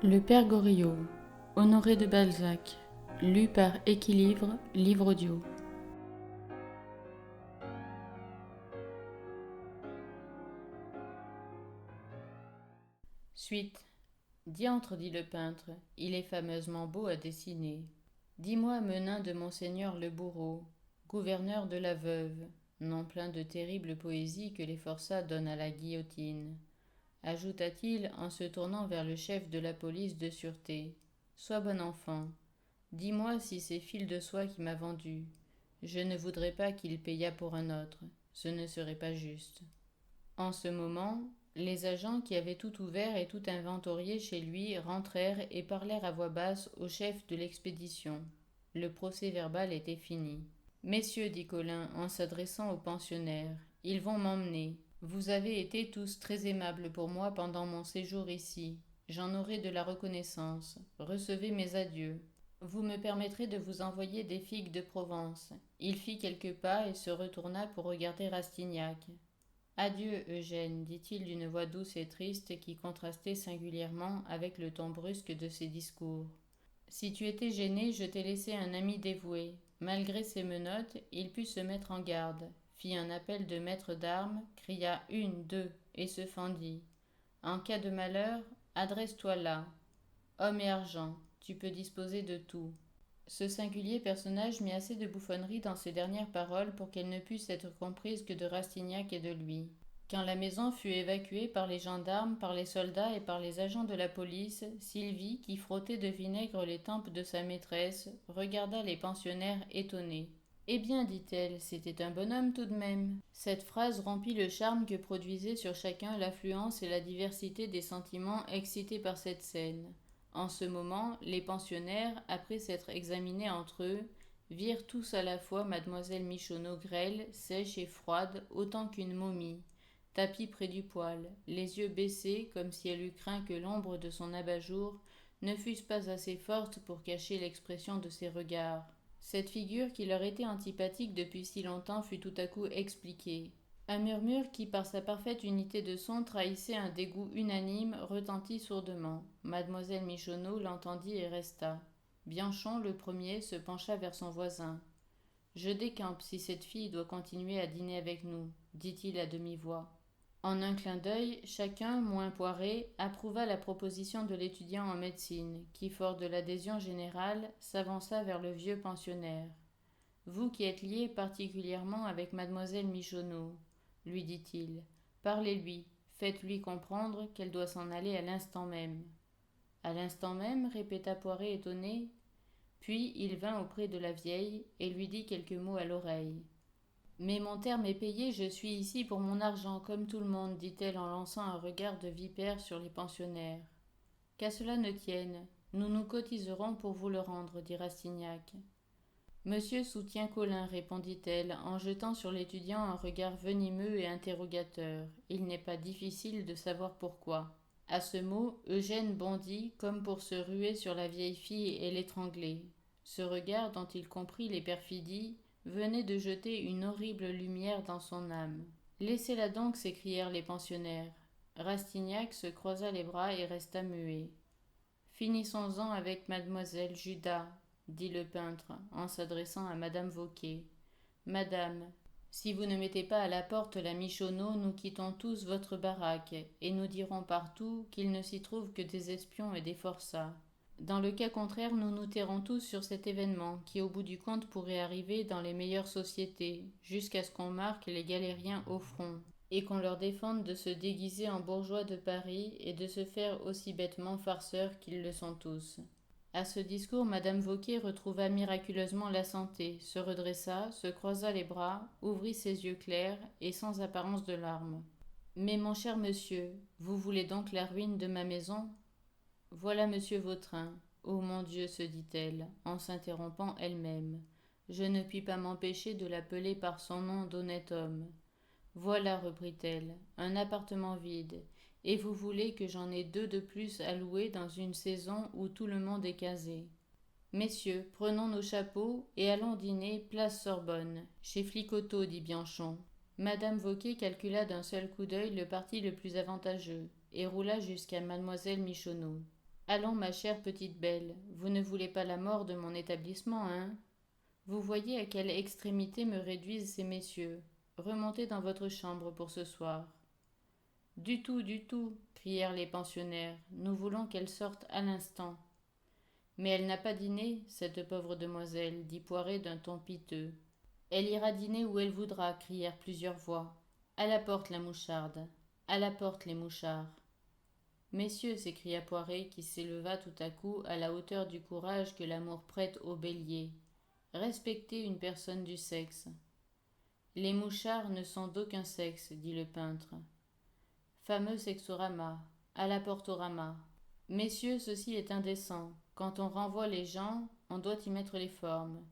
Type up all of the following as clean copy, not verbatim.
Le Père Goriot, Honoré de Balzac, lu par Équilibre, livre audio. Suite. Diantre, dit le peintre, il est fameusement beau à dessiner. Dis-moi, menin de monseigneur le bourreau, gouverneur de la veuve, nom plein de terrible poésie que les forçats donnent à la guillotine, ajouta-t-il en se tournant vers le chef de la police de sûreté. Sois bon enfant. Dis-moi si c'est Fil de Soie qui m'a vendu. Je ne voudrais pas qu'il payât pour un autre. Ce ne serait pas juste. En ce moment, les agents qui avaient tout ouvert et tout inventorié chez lui rentrèrent et parlèrent à voix basse au chef de l'expédition. Le procès-verbal était fini. Messieurs, dit Colin en s'adressant aux pensionnaires, ils vont m'emmener. Vous avez été tous très aimables pour moi pendant mon séjour ici. J'en aurai de la reconnaissance. Recevez mes adieux. Vous me permettrez de vous envoyer des figues de Provence. Il fit quelques pas et se retourna pour regarder Rastignac. Adieu, Eugène, dit-il d'une voix douce et triste qui contrastait singulièrement avec le ton brusque de ses discours. Si tu étais gêné, je t'ai laissé un ami dévoué. Malgré ses menottes, il put se mettre en garde, fit un appel de maître d'armes, cria une, deux, et se fendit. En cas de malheur, adresse-toi là. Homme et argent, tu peux disposer de tout. Ce singulier personnage mit assez de bouffonnerie dans ses dernières paroles pour qu'elles ne pussent être comprises que de Rastignac et de lui. Quand la maison fut évacuée par les gendarmes, par les soldats et par les agents de la police, Sylvie, qui frottait de vinaigre les tempes de sa maîtresse, regarda les pensionnaires étonnés. Eh bien, dit-elle, c'était un bonhomme tout de même. Cette phrase rompit le charme que produisait sur chacun l'affluence et la diversité des sentiments excités par cette scène. En ce moment, les pensionnaires, après s'être examinés entre eux, virent tous à la fois mademoiselle Michonneau grêle, sèche et froide, autant qu'une momie, tapie près du poêle, les yeux baissés comme si elle eût craint que l'ombre de son abat-jour ne fût pas assez forte pour cacher l'expression de ses regards. Cette figure qui leur était antipathique depuis si longtemps fut tout à coup expliquée. Un murmure qui, par sa parfaite unité de son, trahissait un dégoût unanime, retentit sourdement. Mademoiselle Michonneau l'entendit et resta. Bianchon, le premier, se pencha vers son voisin. « Je décampe si cette fille doit continuer à dîner avec nous, dit-il à demi-voix. En un clin d'œil, chacun, moins poiré, approuva la proposition de l'étudiant en médecine, qui, fort de l'adhésion générale, s'avança vers le vieux pensionnaire. Vous qui êtes lié particulièrement avec mademoiselle Michonneau, lui dit-il, parlez-lui, faites-lui comprendre qu'elle doit s'en aller à l'instant même. À l'instant même, répéta Poiret étonné. Puis il vint auprès de la vieille et lui dit quelques mots à l'oreille. Mais mon terme est payé, je suis ici pour mon argent, comme tout le monde, dit-elle en lançant un regard de vipère sur les pensionnaires. Qu'à cela ne tienne, nous nous cotiserons pour vous le rendre, dit Rastignac. Monsieur soutient Colin, répondit-elle, en jetant sur l'étudiant un regard venimeux et interrogateur. Il n'est pas difficile de savoir pourquoi. À ce mot, Eugène bondit, comme pour se ruer sur la vieille fille et l'étrangler. Ce regard, dont il comprit les perfidies, venait de jeter une horrible lumière dans son âme. Laissez-la donc, s'écrièrent les pensionnaires. Rastignac se croisa les bras et resta muet. Finissons-en avec mademoiselle Judas, dit le peintre, en s'adressant à madame Vauquer. Madame, si vous ne mettez pas à la porte la Michonneau, nous quittons tous votre baraque, et nous dirons partout qu'il ne s'y trouve que des espions et des forçats. Dans le cas contraire, nous nous tairons tous sur cet événement, qui au bout du compte pourrait arriver dans les meilleures sociétés, jusqu'à ce qu'on marque les galériens au front, et qu'on leur défende de se déguiser en bourgeois de Paris et de se faire aussi bêtement farceurs qu'ils le sont tous. À ce discours, madame Vauquer retrouva miraculeusement la santé, se redressa, se croisa les bras, ouvrit ses yeux clairs et sans apparence de larmes. Mais mon cher monsieur, vous voulez donc la ruine de ma maison ? Voilà monsieur Vautrin. Oh mon Dieu, se dit-elle, en s'interrompant elle-même. Je ne puis pas m'empêcher de l'appeler par son nom d'honnête homme. Voilà, reprit-elle, un appartement vide, et vous voulez que j'en ai 2 de plus à louer dans une saison où tout le monde est casé. Messieurs, prenons nos chapeaux et allons dîner place Sorbonne, chez Flicoteaux, dit Bianchon. Madame Vauquer calcula d'un seul coup d'œil le parti le plus avantageux, et roula jusqu'à mademoiselle Michonneau. Allons, ma chère petite belle, vous ne voulez pas la mort de mon établissement, hein? Vous voyez à quelle extrémité me réduisent ces messieurs. Remontez dans votre chambre pour ce soir. Du tout, crièrent les pensionnaires. Nous voulons qu'elle sorte à l'instant. Mais elle n'a pas dîné, cette pauvre demoiselle, dit Poiret d'un ton piteux. Elle ira dîner où elle voudra, crièrent plusieurs voix. À la porte, la moucharde. À la porte, les mouchards. Messieurs, s'écria Poiret, qui s'éleva tout à coup à la hauteur du courage que l'amour prête aux béliers. Respectez une personne du sexe. Les mouchards ne sont d'aucun sexe, dit le peintre. Fameux sexorama, à la portorama. Messieurs, ceci est indécent. Quand on renvoie les gens, on doit y mettre les formes.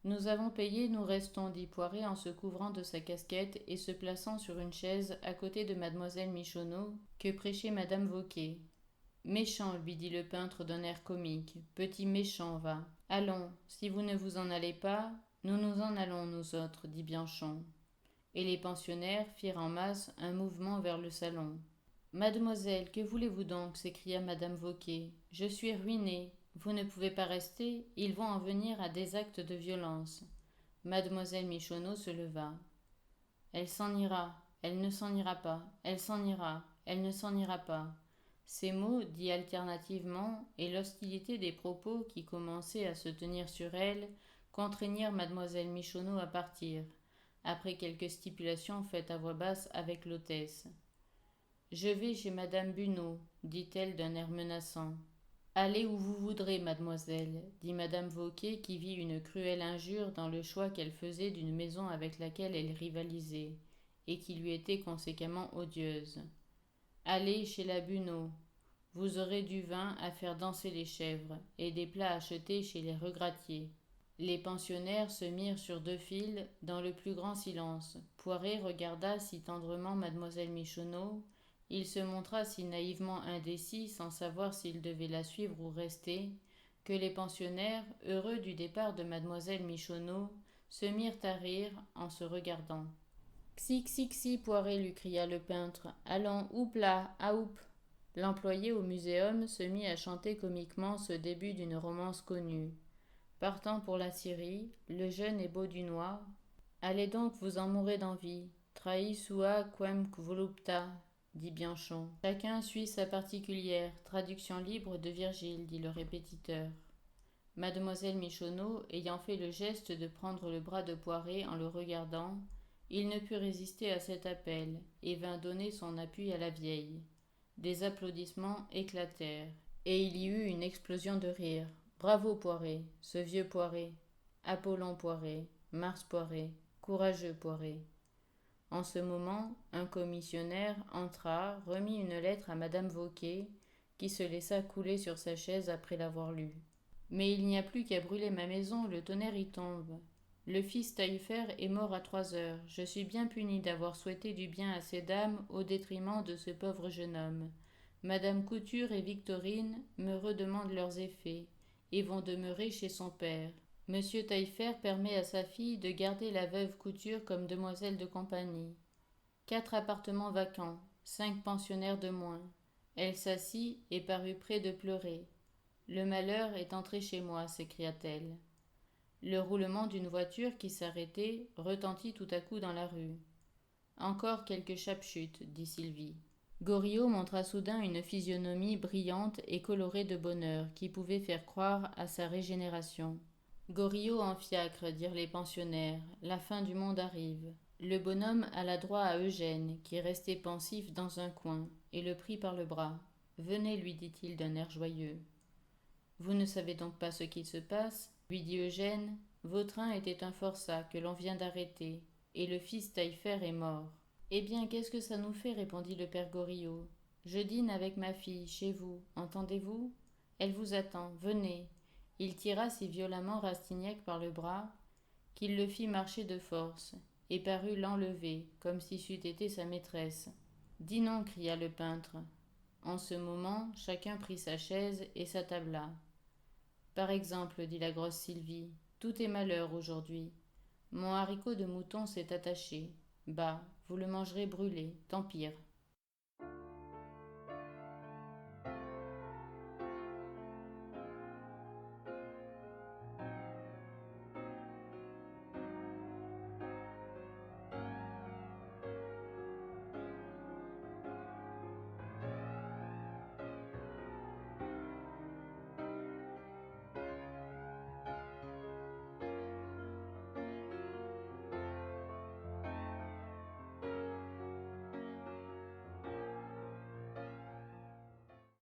Nous avons payé, nous restons, dit Poiret en se couvrant de sa casquette et se plaçant sur une chaise à côté de mademoiselle Michonneau, que prêchait madame Vauquer. Méchant, lui dit le peintre d'un air comique, petit méchant, va. Allons, si vous ne vous en allez pas, nous nous en allons, nous autres, dit Bianchon. Et les pensionnaires firent en masse un mouvement vers le salon. Mademoiselle, que voulez-vous donc s'écria madame Vauquer. Je suis ruinée. Vous ne pouvez pas rester, ils vont en venir à des actes de violence. Mademoiselle Michonneau se leva. Elle s'en ira, elle ne s'en ira pas, elle s'en ira, elle ne s'en ira pas. Ces mots, dits alternativement, et l'hostilité des propos qui commençaient à se tenir sur elle, contraignirent mademoiselle Michonneau à partir, après quelques stipulations faites à voix basse avec l'hôtesse. Je vais chez madame Bunot, dit-elle d'un air menaçant. Allez où vous voudrez, mademoiselle, dit madame Vauquer, qui vit une cruelle injure dans le choix qu'elle faisait d'une maison avec laquelle elle rivalisait, et qui lui était conséquemment odieuse. Allez chez la Bunot. Vous aurez du vin à faire danser les chèvres, et des plats achetés chez les regrattiers. Les pensionnaires se mirent sur deux files, dans le plus grand silence. Poiret regarda si tendrement mademoiselle Michonneau. Il se montra si naïvement indécis, sans savoir s'il devait la suivre ou rester, que les pensionnaires, heureux du départ de mademoiselle Michonneau, se mirent à rire en se regardant. Xi, Poiret, lui cria le peintre. Allons, houp là, à houp. L'employé au muséum se mit à chanter comiquement ce début d'une romance connue. Partant pour la Syrie, le jeune et beau Dunois. Allez donc, vous en mourrez d'envie. Trahi sua quem volupta, dit Bianchon. Chacun suit sa particulière, traduction libre de Virgile, dit le répétiteur. Mademoiselle Michonneau, ayant fait le geste de prendre le bras de Poiret en le regardant, il ne put résister à cet appel, et vint donner son appui à la vieille. Des applaudissements éclatèrent, et il y eut une explosion de rire. Bravo Poiret, ce vieux Poiret, Apollon Poiret, Mars Poiret, courageux Poiret. En ce moment, un commissionnaire entra, remit une lettre à madame Vauquer, qui se laissa couler sur sa chaise après l'avoir lue. Mais il n'y a plus qu'à brûler ma maison, le tonnerre y tombe. Le fils Taillefer est mort à 3 heures. Je suis bien puni d'avoir souhaité du bien à ces dames au détriment de ce pauvre jeune homme. Madame Couture et Victorine me redemandent leurs effets et vont demeurer chez son père. Monsieur Taillefer permet à sa fille de garder la veuve Couture comme demoiselle de compagnie. 4 appartements vacants, 5 pensionnaires de moins. Elle s'assit et parut près de pleurer. Le malheur est entré chez moi, s'écria-t-elle. Le roulement d'une voiture qui s'arrêtait retentit tout à coup dans la rue. Encore quelques chapchutes, dit Sylvie. Goriot montra soudain une physionomie brillante et colorée de bonheur qui pouvait faire croire à sa régénération. Goriot en fiacre, dirent les pensionnaires. La fin du monde arrive. Le bonhomme alla droit à Eugène, qui restait pensif dans un coin, et le prit par le bras. Venez, lui dit-il d'un air joyeux. Vous ne savez donc pas ce qui se passe, lui dit Eugène. Vautrin était un forçat que l'on vient d'arrêter, et le fils Taillefer est mort. Eh bien, qu'est-ce que ça nous fait répondit le père Goriot. Je dîne avec ma fille, chez vous, entendez-vous? Elle vous attend, venez. Il tira si violemment Rastignac par le bras qu'il le fit marcher de force, et parut l'enlever, comme si c'eût été sa maîtresse. Dis non, cria le peintre. En ce moment, chacun prit sa chaise et s'attabla. Par exemple, dit la grosse Sylvie, tout est malheur aujourd'hui. Mon haricot de mouton s'est attaché. Bah, vous le mangerez brûlé, tant pire.